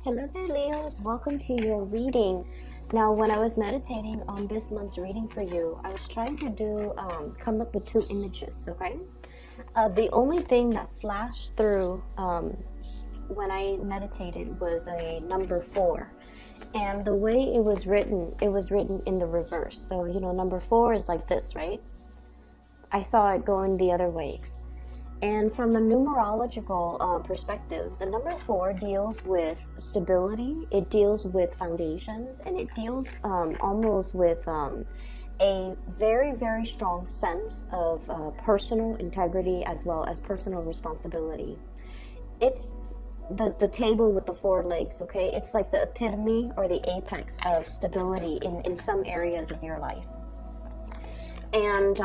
Hello there, Leos. Welcome to your reading. Now, when I was meditating on this month's reading for you, I was trying to come up with two images, okay? The only thing that flashed through when I meditated was a number 4. And the way it was written in the reverse. So, number 4 is like this, right? I saw it going the other way. And from the numerological perspective, the number 4 deals with stability, it deals with foundations, and it deals almost with a very, very strong sense of personal integrity as well as personal responsibility. It's the table with the 4 legs, okay? It's like the epitome or the apex of stability in some areas of your life. And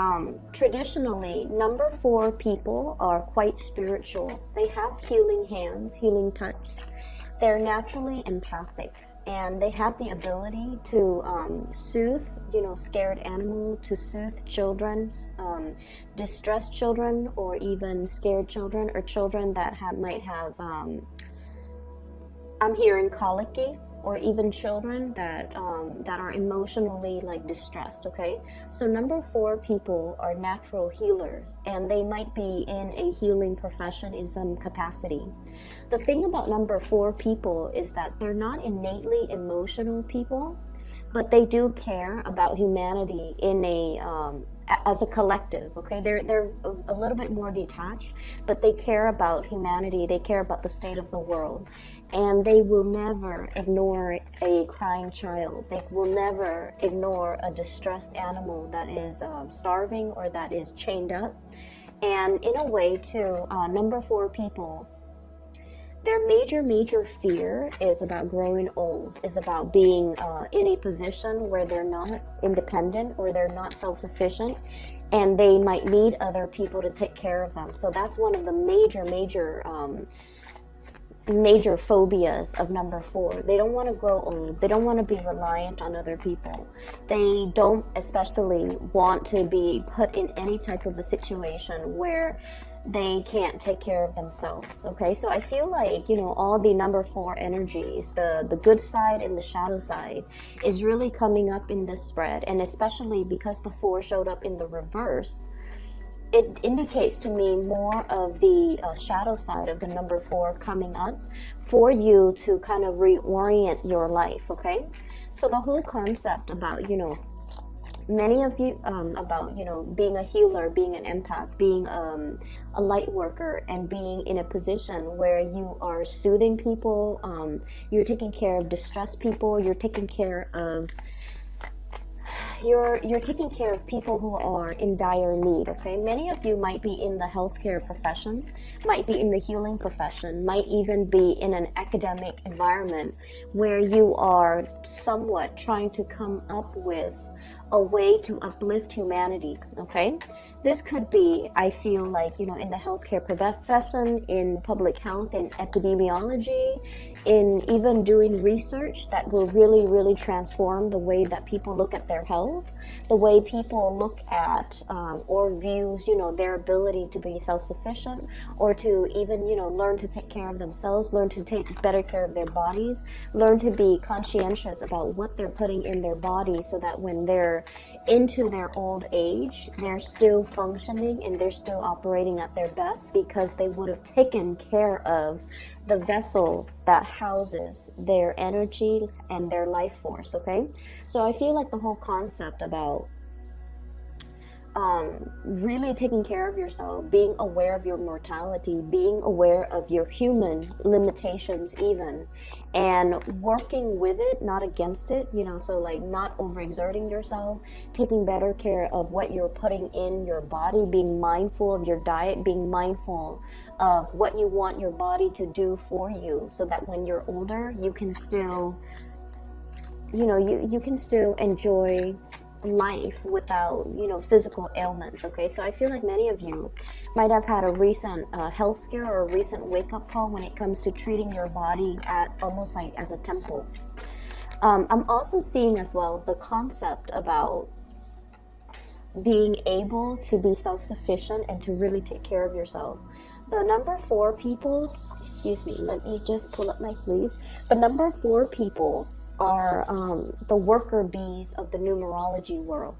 traditionally, number 4 people are quite spiritual. They have healing hands, healing touch. They're naturally empathic, and they have the ability to soothe, scared animal, to soothe children, distressed children, or even scared children, or children that might have, I'm hearing colicky, or even children that are emotionally distressed, okay? So number 4 people are natural healers, and they might be in a healing profession in some capacity. The thing about number 4 people is that they're not innately emotional people, but they do care about humanity in as a collective, okay? They're a little bit more detached, but they care about humanity, they care about the state of the world. And they will never ignore a crying child. They will never ignore a distressed animal that is starving or that is chained up. And in a way, too, number 4 people, their major fear is about growing old, is about being in a position where they're not independent or they're not self-sufficient, and they might need other people to take care of them. So that's one of the major phobias of number 4. They don't want to grow old. They don't want to be reliant on other people. They don't especially want to be put in any type of a situation where they can't take care of themselves, okay? So I feel like, all the number 4 energies, the good side and the shadow side, is really coming up in this spread. And especially because the 4 showed up in the reverse, it indicates to me more of the shadow side of the number 4 coming up for you to kind of reorient your life, okay? So the whole concept about, many of you, about, being a healer, being an empath, being a light worker, and being in a position where you are soothing people, you're taking care of distressed people, you're taking care of you're taking care of people who are in dire need, okay? Many of you might be in the healthcare profession, might be in the healing profession, might even be in an academic environment where you are somewhat trying to come up with a way to uplift humanity, okay? This could be, I feel like, in the healthcare profession, in public health, in epidemiology, in even doing research that will really, really transform the way that people look at their health, the way people look at or views, their ability to be self-sufficient, or to even, learn to take care of themselves, learn to take better care of their bodies, learn to be conscientious about what they're putting in their body so that when they're into their old age, they're still functioning and they're still operating at their best because they would have taken care of the vessel that houses their energy and their life force, okay? So I feel like the whole concept about really taking care of yourself, being aware of your mortality, being aware of your human limitations even, and working with it, not against it, so not overexerting yourself, taking better care of what you're putting in your body, being mindful of your diet, being mindful of what you want your body to do for you, so that when you're older, you can still, you can still enjoy life without physical ailments, okay? So I feel like many of you might have had a recent health scare or a recent wake-up call when it comes to treating your body at almost like as a temple. I'm also seeing as well the concept about being able to be self-sufficient and to really take care of yourself. The number 4 people, excuse me, let me just pull up my sleeves. The number 4 people are the worker bees of the numerology world.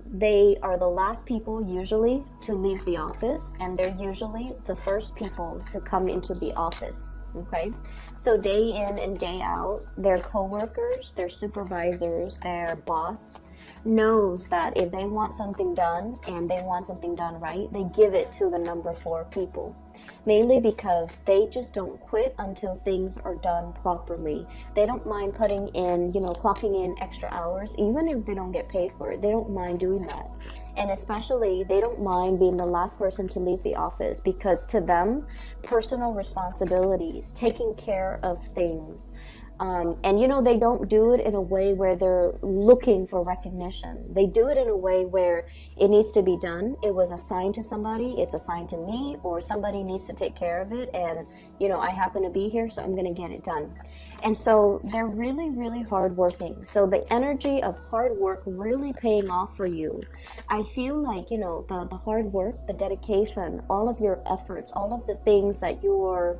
They are the last people usually to leave the office, and they're usually the first people to come into the office. Okay, so day in and day out, their coworkers, their supervisors, their boss knows that if they want something done and they want something done right, they give it to the number 4 people. Mainly because they just don't quit until things are done properly. They don't mind putting in, clocking in extra hours, even if they don't get paid for it. They don't mind doing that. And especially, they don't mind being the last person to leave the office, because to them, personal responsibilities, taking care of things, and they don't do it in a way where they're looking for recognition. They do it in a way where it needs to be done. It was assigned to somebody, it's assigned to me, or somebody needs to take care of it, and I happen to be here, so I'm going to get it done. And so they're really, really hardworking. So the energy of hard work really paying off for you. I feel like, the hard work, the dedication, all of your efforts, all of the things that you're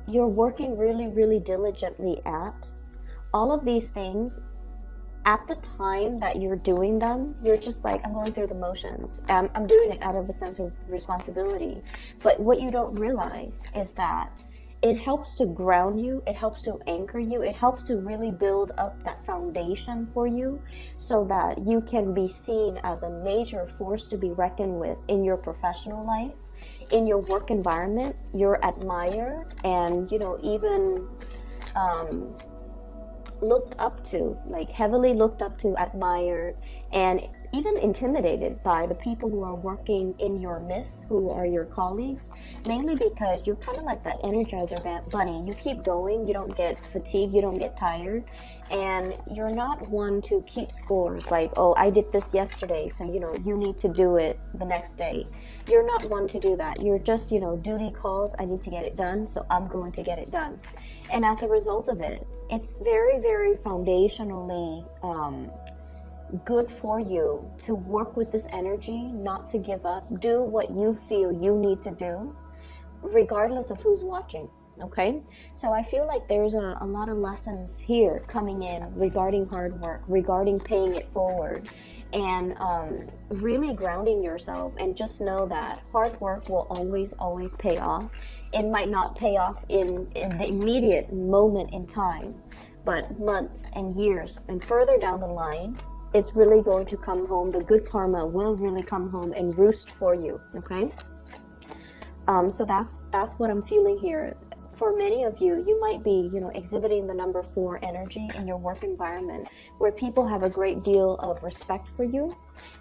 working really, really diligently at, all of these things, at the time that you're doing them, you're just like, I'm going through the motions. I'm doing it out of a sense of responsibility. But what you don't realize is that it helps to ground you, it helps to anchor you, it helps to really build up that foundation for you so that you can be seen as a major force to be reckoned with in your professional life. In your work environment, you're admired and, even looked up to, like heavily looked up to, admired, and even intimidated by the people who are working in your midst, who are your colleagues, mainly because you're kind of like that Energizer bunny. You keep going, you don't get fatigued, you don't get tired, and you're not one to keep scores like, oh, I did this yesterday, so you need to do it the next day. You're not one to do that. You're just, duty calls, I need to get it done, so I'm going to get it done. And as a result of it, it's very, very foundationally good for you to work with this energy, not to give up, do what you feel you need to do, regardless of who's watching. Okay, so I feel like there's a lot of lessons here coming in regarding hard work, regarding paying it forward, and really grounding yourself. And just know that hard work will always pay off. It might not pay off in the immediate moment in time, but months and years and further down the line, it's really going to come home. The good karma will really come home and roost for you. Okay, so that's what I'm feeling here. For many of you, you might be, exhibiting the number 4 energy in your work environment, where people have a great deal of respect for you.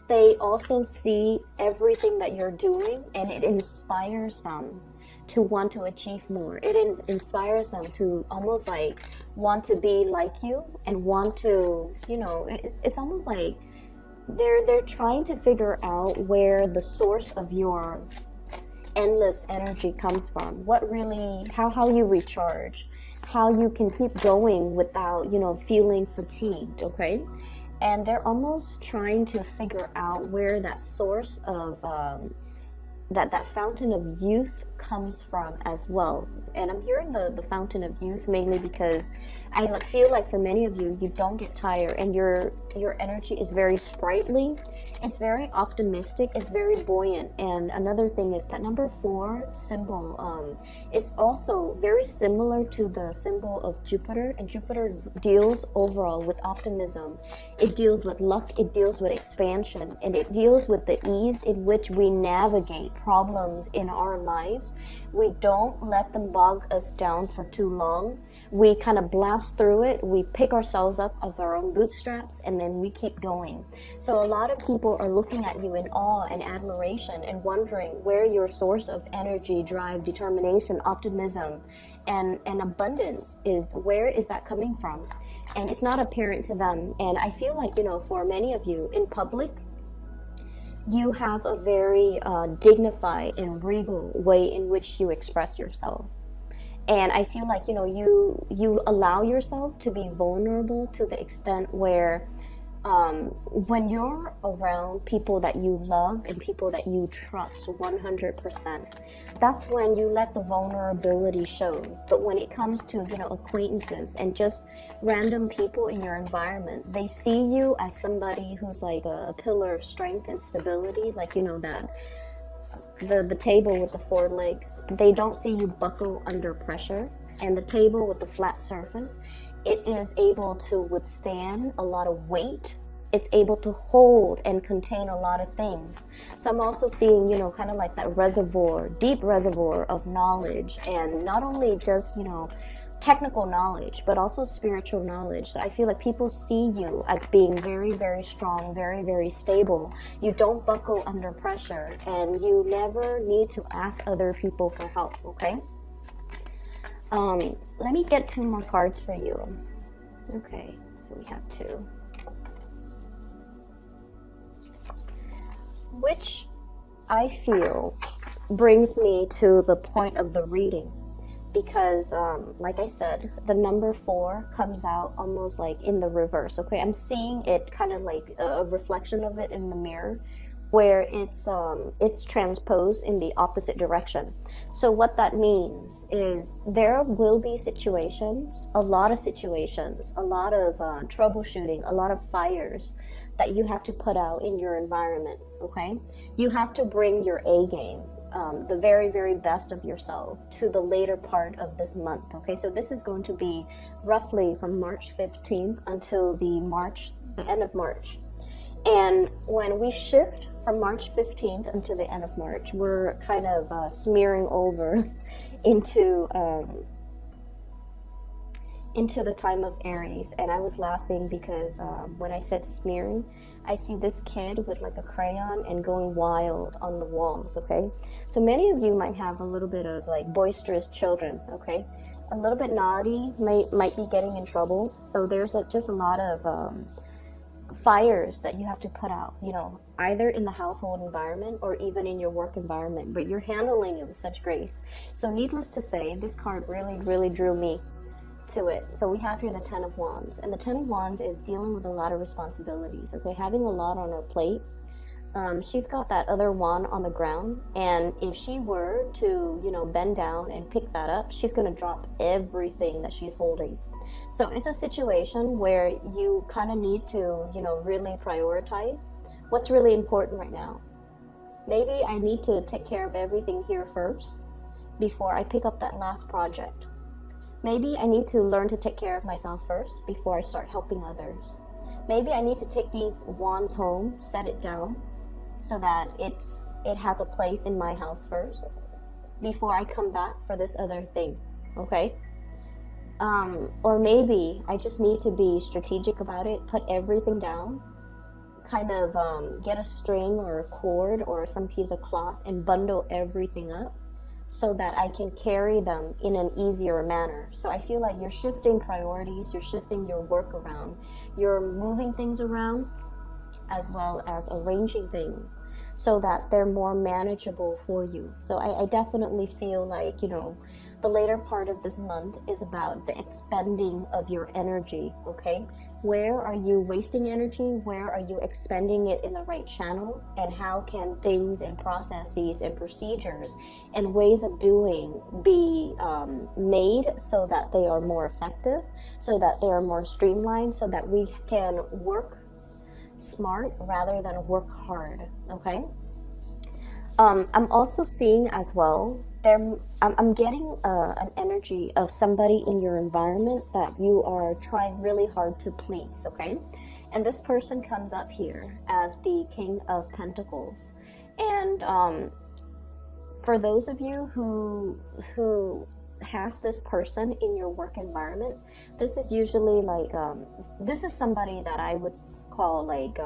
They also see everything that you're doing, and it inspires them to want to achieve more. It inspires them to almost like want to be like you and want to, it's almost like they're trying to figure out where the source of your endless energy comes from, what really, how you recharge, how you can keep going without, feeling fatigued. Okay, and they're almost trying to figure out where that source of that fountain of youth comes from as well. And I'm hearing the fountain of youth mainly because I feel like for many of you, you don't get tired, and your energy is very sprightly, it's very optimistic, it's very buoyant. And another thing is that number 4 symbol is also very similar to the symbol of Jupiter, and Jupiter deals overall with optimism. It deals with luck, it deals with expansion, and it deals with the ease in which we navigate problems in our lives. We don't let them bog us down for too long. We kind of blast through it. We pick ourselves up of our own bootstraps, and then we keep going. So a lot of people are looking at you in awe and admiration and wondering where your source of energy, drive, determination, optimism, and abundance is. Where is that coming from? And it's not apparent to them. And I feel like, for many of you in public, you have a very dignified and regal way in which you express yourself. And I feel like, you allow yourself to be vulnerable to the extent where When you're around people that you love and people that you trust 100%, that's when you let the vulnerability shows. But when it comes to, acquaintances and just random people in your environment, they see you as somebody who's like a pillar of strength and stability, like, that the table with the four legs. They don't see you buckle under pressure. And the table with the flat surface, it is able to withstand a lot of weight. It's able to hold and contain a lot of things. So I'm also seeing, kind of like that reservoir, deep reservoir of knowledge, and not only just, technical knowledge, but also spiritual knowledge. So I feel like people see you as being very, very strong, very, very stable. You don't buckle under pressure, and you never need to ask other people for help, okay? Let me get 2 more cards for you. Okay, so we have 2. Which I feel brings me to the point of the reading, because like I said, the number 4 comes out almost like in the reverse. Okay, I'm seeing it kind of like a reflection of it in the mirror, where it's transposed in the opposite direction. So what that means is there will be situations, a lot of troubleshooting, a lot of fires that you have to put out in your environment, okay? You have to bring your A game, the very, very best of yourself to the later part of this month, okay? So this is going to be roughly from March 15th until the end of March. And when we shift from March 15th until the end of March, we're kind of smearing over into the time of Aries. And I was laughing because when I said smearing, I see this kid with like a crayon and going wild on the walls, okay? So many of you might have a little bit of like boisterous children, okay? A little bit naughty, might be getting in trouble. So there's just a lot of fires that you have to put out, either in the household environment or even in your work environment, but you're handling it with such grace. So needless to say, this card really, really drew me to it. So we have here the 10 of Wands, and the 10 of Wands is dealing with a lot of responsibilities, okay, having a lot on her plate. She's got that other wand on the ground, and if she were to, bend down and pick that up, she's going to drop everything that she's holding. So it's a situation where you kind of need to, really prioritize what's really important right now. Maybe I need to take care of everything here first before I pick up that last project. Maybe I need to learn to take care of myself first before I start helping others. Maybe I need to take these wands home, set it down so that it has a place in my house first before I come back for this other thing, okay? Or maybe I just need to be strategic about it, put everything down, kind of get a string or a cord or some piece of cloth and bundle everything up so that I can carry them in an easier manner. So I feel like you're shifting priorities, you're shifting your work around, you're moving things around as well as arranging things so that they're more manageable for you. So I definitely feel like, the later part of this month is about the expending of your energy, okay? Where are you wasting energy? Where are you expending it in the right channel? And how can things and processes and procedures and ways of doing be made so that they are more effective, so that they are more streamlined, so that we can work smart rather than work hard, okay? I'm also seeing as well, I'm getting an energy of somebody in your environment that you are trying really hard to please, okay? And this person comes up here as the King of Pentacles. And for those of you who has this person in your work environment, this is usually like, this is somebody that I would call like,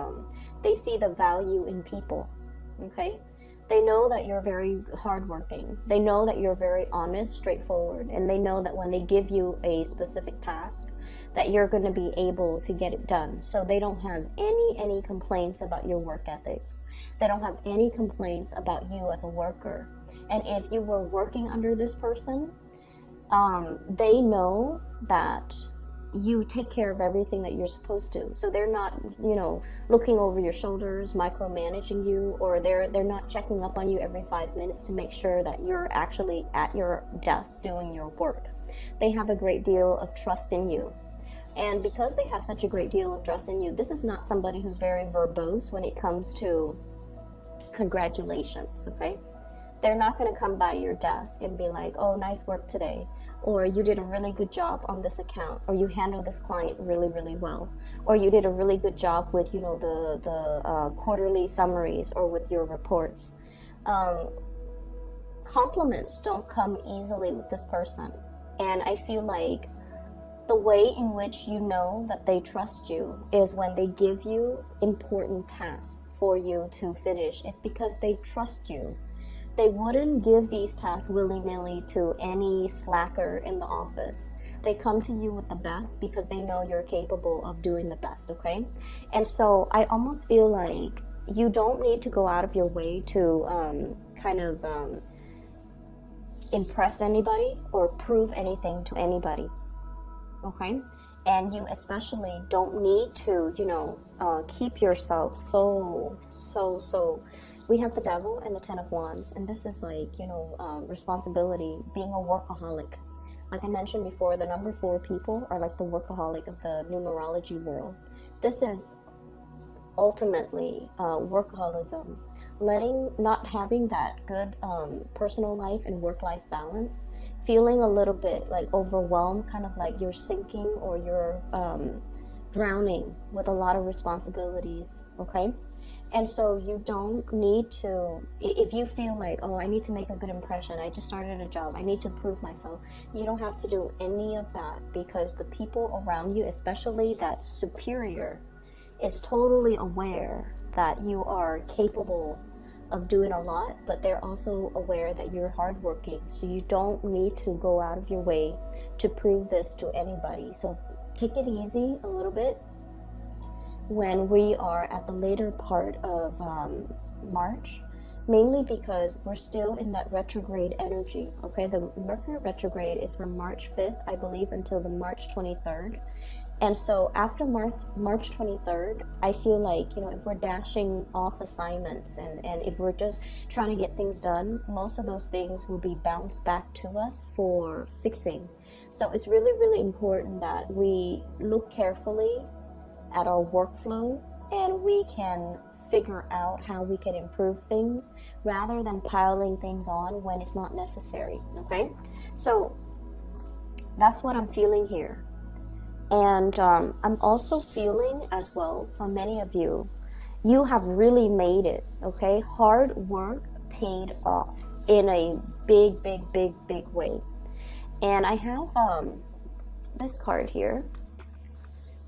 they see the value in people, okay? They know that you're very hardworking. They know that you're very honest, straightforward, and they know that when they give you a specific task, that you're going to be able to get it done. So they don't have any complaints about your work ethics. They don't have any complaints about you as a worker. And if you were working under this person, they know that you take care of everything that you're supposed to. So they're not, looking over your shoulders, micromanaging you, or they're not checking up on you every 5 minutes to make sure that you're actually at your desk doing your work. They have a great deal of trust in you. And because they have such a great deal of trust in you, this is not somebody who's very verbose when it comes to congratulations, okay? They're not going to come by your desk and be like, oh, nice work today, or you did a really good job on this account, or you handled this client really, really well, or you did a really good job with, the quarterly summaries or with your reports. Compliments don't come easily with this person. And I feel like the way in which you know that they trust you is when they give you important tasks for you to finish. It's because they trust you. They wouldn't give these tasks willy-nilly to any slacker in the office. They come to you with the best because they know you're capable of doing the best, okay? And so I almost feel like you don't need to go out of your way to impress anybody or prove anything to anybody. Okay, and you especially don't need to, keep yourself so. We have the devil and the 10 of wands, and this is like, responsibility, being a workaholic. Like I mentioned before, the number 4 people are like the workaholic of the numerology world. This is ultimately workaholism, not having that good personal life and work-life balance, feeling a little bit like overwhelmed, kind of like you're sinking or you're drowning with a lot of responsibilities, okay? And so you don't need to, if you feel like, oh, I need to make a good impression, I just started a job, I need to prove myself, you don't have to do any of that, because the people around you, especially that superior, is totally aware that you are capable of doing a lot, but they're also aware that you're hardworking. So you don't need to go out of your way to prove this to anybody. So take it easy a little bit when we are at the later part of March, mainly because we're still in that retrograde energy. Okay, the Mercury retrograde is from March 5th, I believe, until the March 23rd. And so after March 23rd, I feel like, if we're dashing off assignments and if we're just trying to get things done, most of those things will be bounced back to us for fixing. So it's really, really important that we look carefully at our workflow and we can figure out how we can improve things rather than piling things on when it's not necessary, okay? So that's what I'm feeling here. And I'm also feeling as well, for many of you, you have really made it, okay? Hard work paid off in a big, big, big, big way. And I have this card here,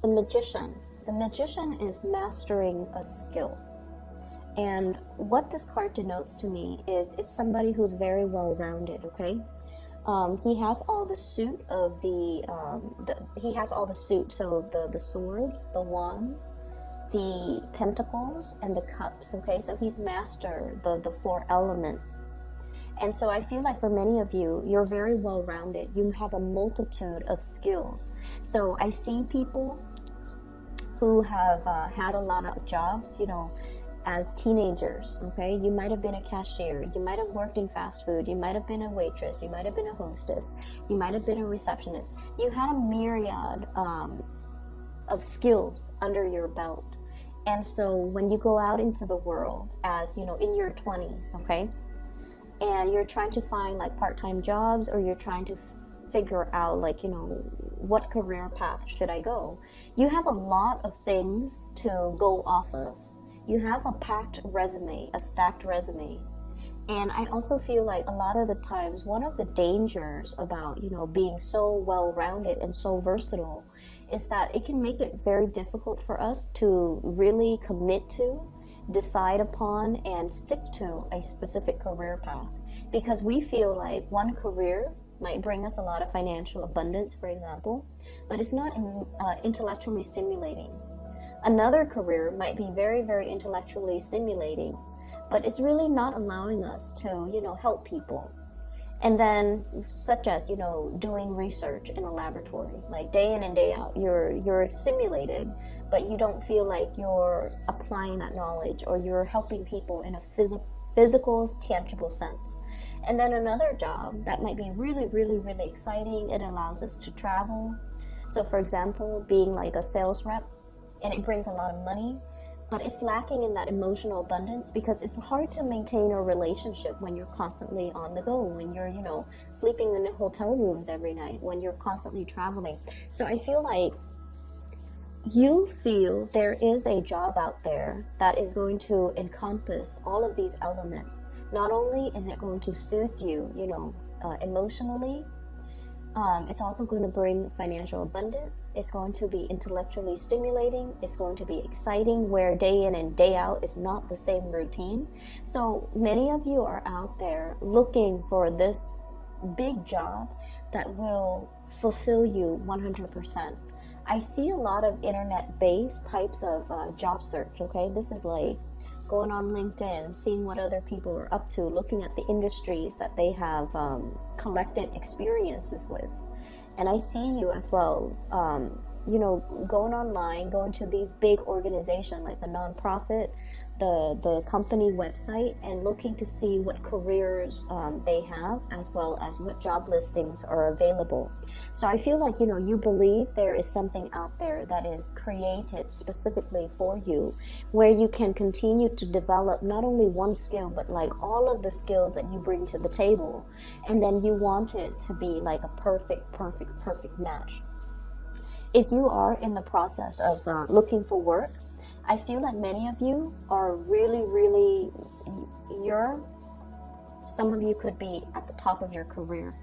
the Magician. The Magician is mastering a skill. And what this card denotes to me is it's somebody who's very well-rounded, okay? He has all the suit of he has all the suit, so the sword, the wands, the pentacles, and the cups, okay? So he's mastered the 4 elements. And so I feel like for many of you, you're very well-rounded. You have a multitude of skills. So I see people who have had a lot of jobs, as teenagers, okay? You might have been a cashier, you might have worked in fast food, you might have been a waitress, you might have been a hostess, you might have been a receptionist. You had a myriad of skills under your belt. And so when you go out into the world as, in your 20s, okay? And you're trying to find like part-time jobs, or you're trying to figure out like, what career path should I go? You have a lot of things to go off of. You have a packed resume, a stacked resume. And I also feel like a lot of the times, one of the dangers about, being so well-rounded and so versatile is that it can make it very difficult for us to really commit to, decide upon, and stick to a specific career path. Because we feel like one career might bring us a lot of financial abundance, for example, but it's not intellectually stimulating. Another career might be very, very intellectually stimulating, but it's really not allowing us to, help people. And then, such as, doing research in a laboratory, like day in and day out, you're stimulated, but you don't feel like you're applying that knowledge or you're helping people in a physical, tangible sense. And then another job that might be really, really, really exciting. It allows us to travel. So, for example, being like a sales rep, and it brings a lot of money, but it's lacking in that emotional abundance because it's hard to maintain a relationship when you're constantly on the go, when you're, sleeping in hotel rooms every night, when you're constantly traveling. So I feel like you feel there is a job out there that is going to encompass all of these elements. Not only is it going to soothe you, emotionally, it's also going to bring financial abundance. It's going to be intellectually stimulating. It's going to be exciting, where day in and day out is not the same routine. So many of you are out there looking for this big job that will fulfill you 100%. I see a lot of internet-based types of job search, okay? This is like going on LinkedIn, seeing what other people are up to, looking at the industries that they have collected experiences with. And I see you as well, going online, going to these big organizations like the nonprofit, the company website, and looking to see what careers they have, as well as what job listings are available. So I feel like, you believe there is something out there that is created specifically for you, where you can continue to develop not only one skill, but like all of the skills that you bring to the table. And then you want it to be like a perfect match. If you are in the process of looking for work, I feel like many of you are really, really, some of you could be at the top of your career.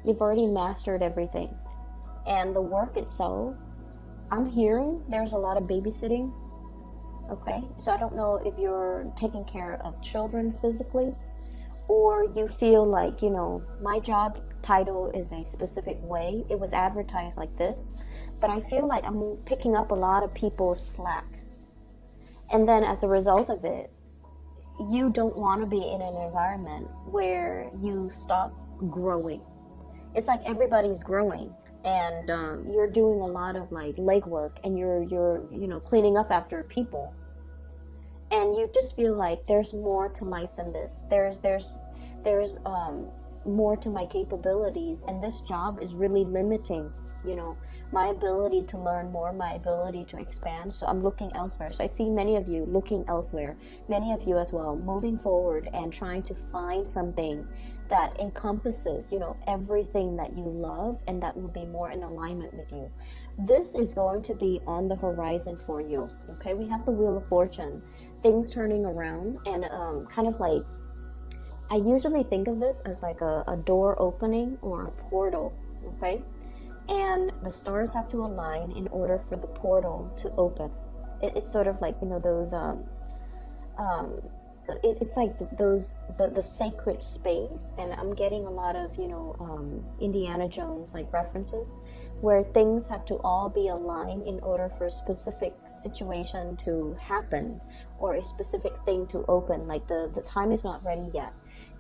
You've already mastered everything. And the work itself, I'm hearing there's a lot of babysitting. Okay, so I don't know if you're taking care of children physically, or you feel like, my job title is a specific way. It was advertised like this, but I feel like I'm picking up a lot of people's slack. And then as a result of it, you don't want to be in an environment where you stop growing. It's like everybody's growing, and you're doing a lot of like legwork, and you're cleaning up after people, and you just feel like there's more to life than this. There's more to my capabilities, and this job is really limiting, my ability to learn more, my ability to expand. So I'm looking elsewhere. So I see many of you looking elsewhere, many of you as well, moving forward and trying to find something that encompasses, everything that you love, and that will be more in alignment with you. This is going to be on the horizon for you. Okay, we have the Wheel of Fortune, things turning around, and kind of like, I usually think of this as like a door opening or a portal. Okay, and the stars have to align in order for the portal to open. It's sort of like, those it's like the sacred space, and I'm getting a lot of Indiana Jones like references, where things have to all be aligned in order for a specific situation to happen, or a specific thing to open. Like the time is not ready yet.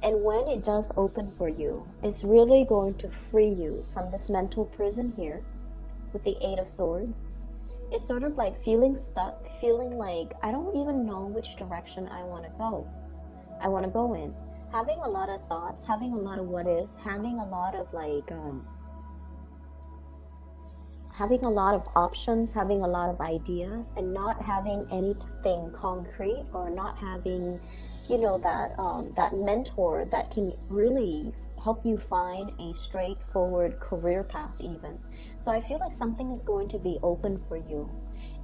And when it does open for you, it's really going to free you from this mental prison here with the Eight of Swords. It's sort of like feeling stuck, feeling like I don't even know which direction I want to go in. Having a lot of thoughts, having a lot of what ifs, having a lot of like, having a lot of options, having a lot of ideas, and not having anything concrete, or not having, that mentor that can really help you find a straightforward career path even. So I feel like something is going to be open for you.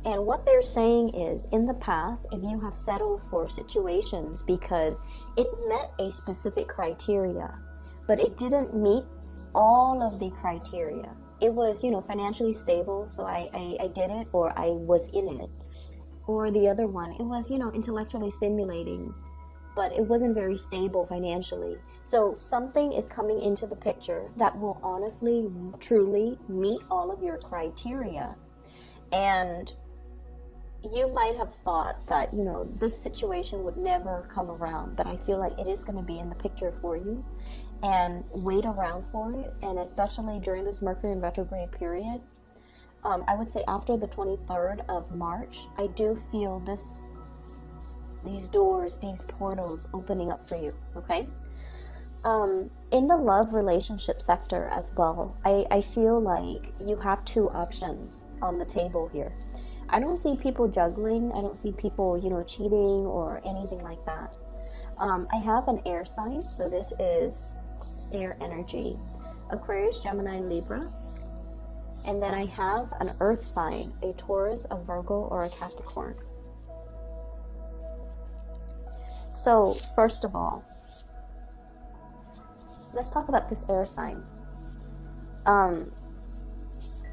And what they're saying is, in the past, if you have settled for situations because it met a specific criteria, but it didn't meet all of the criteria. It was, financially stable, so I did it, or I was in it. Or the other one, it was, intellectually stimulating, but it wasn't very stable financially. So something is coming into the picture that will honestly, truly meet all of your criteria. And you might have thought that, this situation would never come around, but I feel like it is going to be in the picture for you. and wait around for it. And especially during this Mercury in retrograde period, I would say after the 23rd of March, I do feel these doors, these portals opening up for you, okay? In the love relationship sector as well, I feel like you have two options on the table here. I don't see people juggling. I don't see people, cheating or anything like that. I have an air sign, so this is air energy. Aquarius, Gemini, Libra. And then I have an earth sign, a Taurus, a Virgo, or a Capricorn. So, first of all, let's talk about this air sign.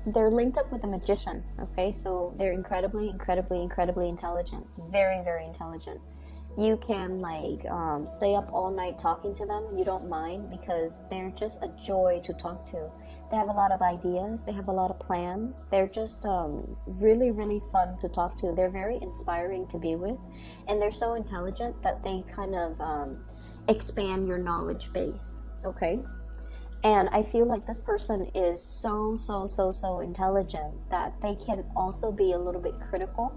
They're linked up with a magician, okay? So they're incredibly intelligent. Very, very intelligent. You can stay up all night talking to them. You don't mind, because they're just a joy to talk to. They have a lot of ideas. They have a lot of plans. They're just really, really fun to talk to. They're very inspiring to be with. And they're so intelligent that they kind of expand your knowledge base, okay? And I feel like this person is so intelligent that they can also be a little bit critical.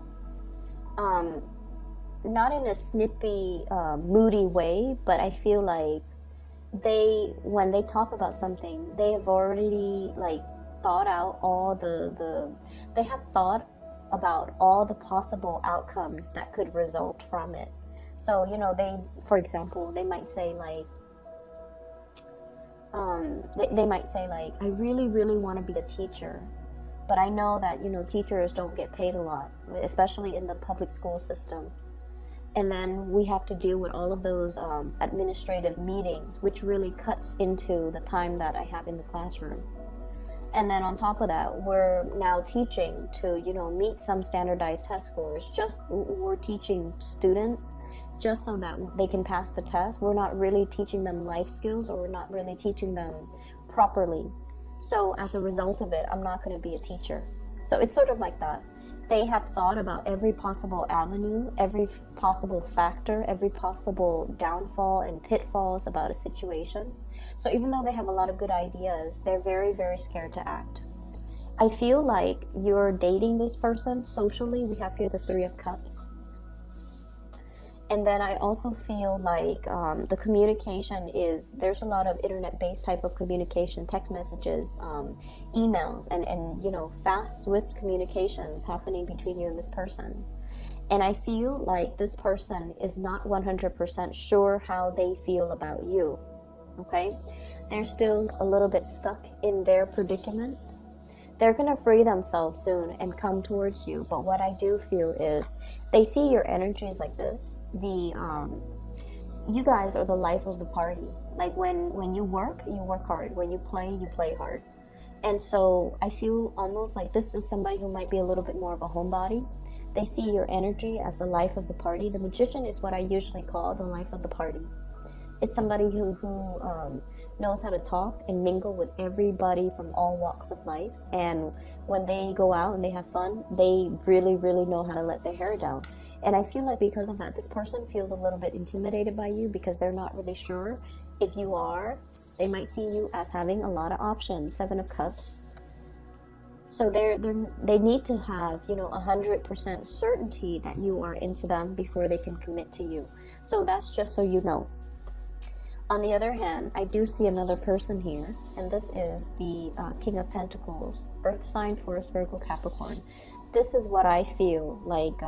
Not in a snippy, moody way, but I feel like when they talk about something, they have already thought out all they have thought about all the possible outcomes that could result from it. So, for example, they might say they might say I really want to be a teacher, but I know that teachers don't get paid a lot, especially in the public school systems. And then we have to deal with all of those administrative meetings, which really cuts into the time that I have in the classroom. And then on top of that, we're now teaching to meet some standardized test scores. We're teaching students just so that they can pass the test. We're not really teaching them life skills, or we're not really teaching them properly. So as a result of it, I'm not going to be a teacher. So it's sort of like that. They have thought about every possible avenue, every possible factor, every possible downfall and pitfalls about a situation. So even though they have a lot of good ideas, they're very, very scared to act. I feel like you're dating this person socially. We have here the Three of Cups. And then I also feel like the communication there's a lot of internet-based type of communication, text messages, emails, and fast, swift communications happening between you and this person. And I feel like this person is not 100% sure how they feel about you, okay? They're still a little bit stuck in their predicament. They're going to free themselves soon and come towards you. But what I do feel is they see your energies like this. You guys are the life of the party. Like when you work hard. When you play hard. And so I feel almost like this is somebody who might be a little bit more of a homebody. They see your energy as the life of the party. The magician is what I usually call the life of the party. It's somebody who knows how to talk and mingle with everybody from all walks of life. And when they go out and they have fun, they really, really know how to let their hair down. And I feel like because of that, this person feels a little bit intimidated by you, because they're not really sure if you are. They might see you as having a lot of options. Seven of Cups. So they need to have 100% certainty that you are into them before they can commit to you. So that's just so you know. On the other hand, I do see another person here, and this is the King of Pentacles, Earth sign, Taurus, Virgo, Capricorn. This is what I feel like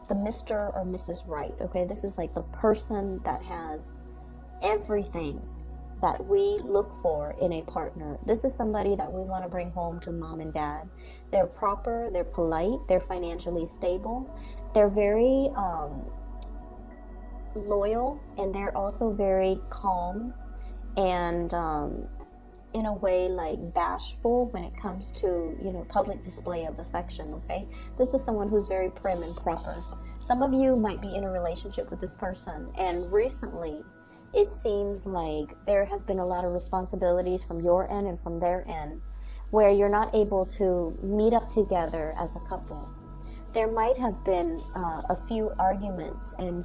the Mr. or Mrs. Right, okay? This is like the person that has everything that we look for in a partner. This is somebody that we want to bring home to mom and dad. They're proper, they're polite, they're financially stable, they're very loyal, and they're also very calm and in a way bashful when it comes to public display of affection. Okay, this is someone who's very prim and proper. Some of you might be in a relationship with this person, and recently it seems like there has been a lot of responsibilities from your end and from their end where you're not able to meet up together as a couple. There might have been a few arguments and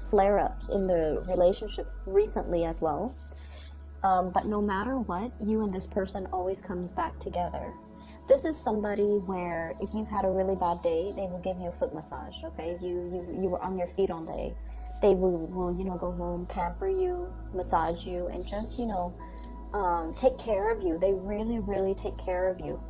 flare-ups in the relationship recently as well. But no matter what, you and this person always comes back together. This is somebody where if you've had a really bad day, they will give you a foot massage. Okay, you were on your feet all day. They will go home, pamper you, massage you, and just take care of you. They really, really take care of you.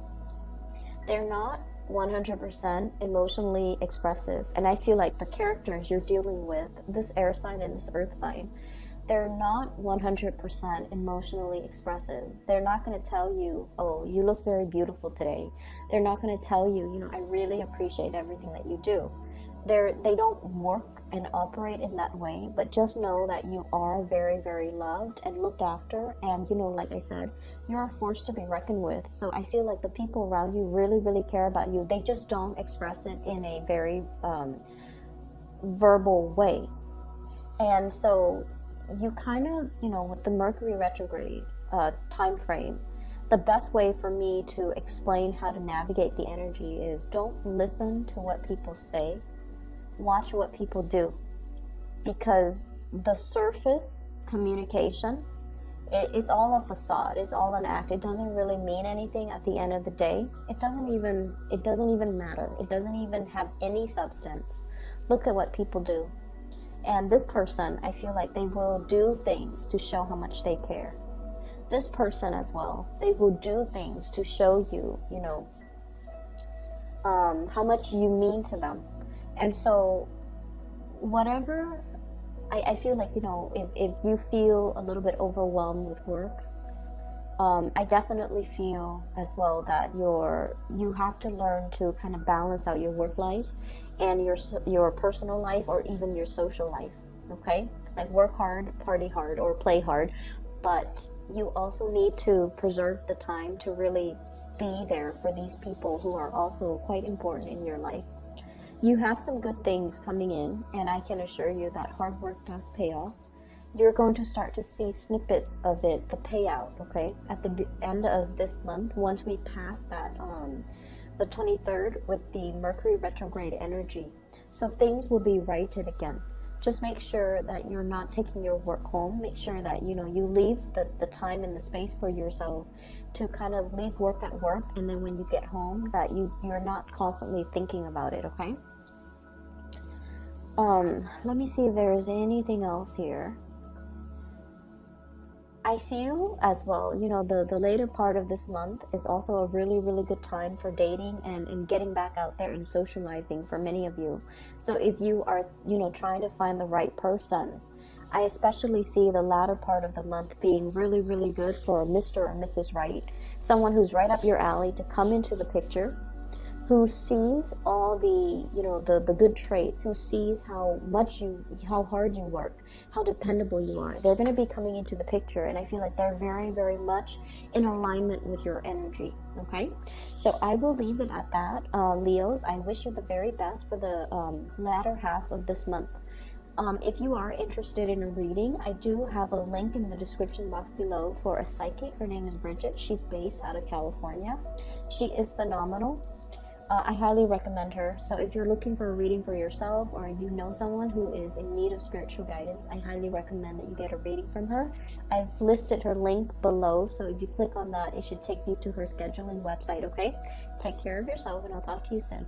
They're not 100% emotionally expressive, and I feel like the characters you're dealing with, this air sign and this earth sign, they're not 100% emotionally expressive. They're not going to tell you, oh, you look very beautiful today. They're not going to tell you, I really appreciate everything that you do. They don't work and operate in that way, but just know that you are very, very loved and looked after, and like I said, you're a force to be reckoned with. So I feel like the people around you really, really care about you. They just don't express it in a very verbal way. And so you kind of, with the Mercury retrograde time frame, the best way for me to explain how to navigate the energy is don't listen to what people say. Watch what people do, because the surface communication, it's all a facade, it's all an act. It doesn't really mean anything at the end of the day. It doesn't even matter. It doesn't even have any substance. Look at what people do. And this person, I feel like they will do things to show how much they care. This person as well, they will do things to show you, how much you mean to them. And so whatever, I feel like, if you feel a little bit overwhelmed with work, I definitely feel as well that you have to learn to kind of balance out your work life and your personal life, or even your social life, okay? Like work hard, party hard, or play hard, but you also need to preserve the time to really be there for these people who are also quite important in your life. You have some good things coming in, and I can assure you that hard work does pay off. You're going to start to see snippets of it, the payout, okay, at the end of this month, once we pass that, the 23rd, with the Mercury retrograde energy. So things will be righted again. Just make sure that you're not taking your work home. Make sure that, you leave the time and the space for yourself to kind of leave work at work, and then when you get home, that you're not constantly thinking about it, okay? Let me see if there is anything else here. I feel as well, the later part of this month is also a really, really good time for dating and getting back out there and socializing for many of you. So if you are, trying to find the right person, I especially see the latter part of the month being really, really good for Mr. or Mrs. Right. Someone who's right up your alley to come into the picture, who sees all the good traits, who sees how hard you work, how dependable you are. They're going to be coming into the picture, and I feel like they're very, very much in alignment with your energy, okay? So I will leave it at that. Leos, I wish you the very best for the latter half of this month. If you are interested in a reading, I do have a link in the description box below for a psychic. Her name is Bridget. She's based out of California. She is phenomenal. I highly recommend her. So if you're looking for a reading for yourself, or you know someone who is in need of spiritual guidance, I highly recommend that you get a reading from her. I've listed her link below, so if you click on that, it should take you to her scheduling website, okay? Take care of yourself, and I'll talk to you soon.